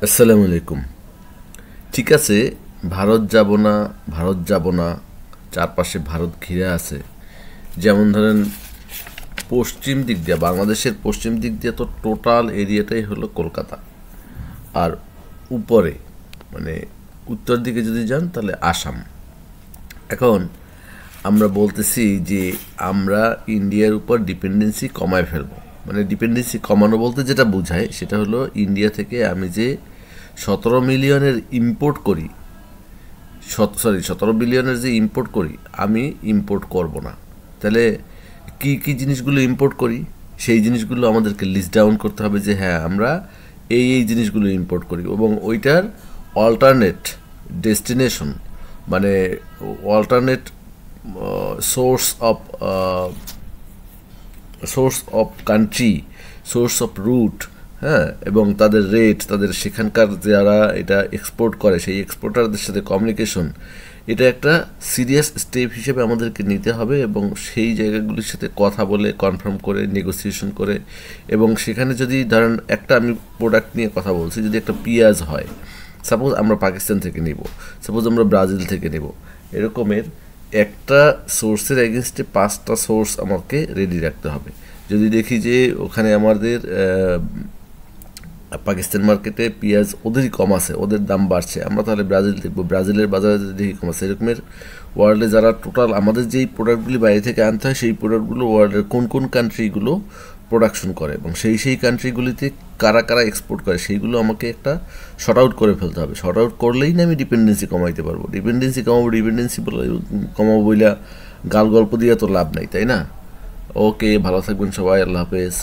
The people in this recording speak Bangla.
আসসালামু আলাইকুম। ঠিক আছে, ভারত যাব না, চারপাশে ভারত ঘিরে আছে। যেমন ধরেন পশ্চিম দিক দিয়ে, বাংলাদেশের পশ্চিম দিক দিয়ে তো টোটাল এরিয়াটাই হলো কলকাতা। আর উপরে মানে উত্তর দিকে যদি যান তাহলে আসাম। এখন আমরা বলতেছি যে আমরা ইন্ডিয়ার উপর ডিপেন্ডেন্সি কমায় ফেলবো। মানে ডিপেন্ডেন্সি কমানো বলতে যেটা বোঝায় সেটা হলো ইন্ডিয়া থেকে আমি যে 17 মিলিয়নের ইম্পোর্ট করি, 17 বিলিয়নের যে ইম্পোর্ট করি, আমি ইম্পোর্ট করব না। তাহলে কি কি জিনিসগুলো ইম্পোর্ট করি সেই জিনিসগুলো আমাদেরকে লিস্ট ডাউন করতে হবে যে হ্যাঁ আমরা এই জিনিসগুলো ইম্পোর্ট করি, এবং ওইটার অল্টারনেট ডেস্টিনেশন, মানে alternate source of country, source of route, হ্যাঁ, এবং তাদের রেট, তাদের সেখানকার যারা এটা এক্সপোর্ট করে সেই এক্সপোর্টারদের সাথে কমিউনিকেশন, এটা একটা সিরিয়াস স্টেপ হিসেবে আমাদেরকে নিতে হবে। এবং সেই জায়গাগুলির সাথে কথা বলে কনফার্ম করে নেগোসিয়েশন করে, এবং সেখানে যদি ধরেন একটা আমি প্রোডাক্ট নিয়ে কথা বলছি, যদি একটা পেঁয়াজ হয়, সাপোজ আমরা পাকিস্তান থেকে নিব, সাপোজ আমরা ব্রাজিল থেকে নেব, এরকমের একটা সোর্সের এগেনস্টে 5টা সোর্স আমাকে রেডি রাখতে হবে। যদি দেখি যে ওখানে আমাদের পাকিস্তান মার্কেটে পেঁয়াজ ওদেরই কম আছে, ওদের দাম বাড়ছে, আমরা তাহলে ব্রাজিল দেখবো, ব্রাজিলের বাজারে দেখি কম আছে। এরকমের ওয়ার্ল্ডে যারা টোটাল আমাদের যেই প্রোডাক্টগুলি বাইরে থেকে আনতে হয় সেই প্রোডাক্টগুলো ওয়ার্ল্ডের কোন কোন কান্ট্রিগুলো প্রোডাকশন করে এবং সেই কান্ট্রিগুলিতে কারা কারা এক্সপোর্ট করে সেইগুলো আমাকে একটা শর্ট আউট করে ফেলতে হবে। শর্ট আউট করলেই না আমি ডিপেন্ডেন্সি কমাইতে পারবো। ডিপেন্ডেন্সি কমাবো বইলা গাল গল্প দিয়ে তো লাভ নাই, তাই না? ওকে, ভালো থাকবেন সবাই, আল্লাহ হাফেজ।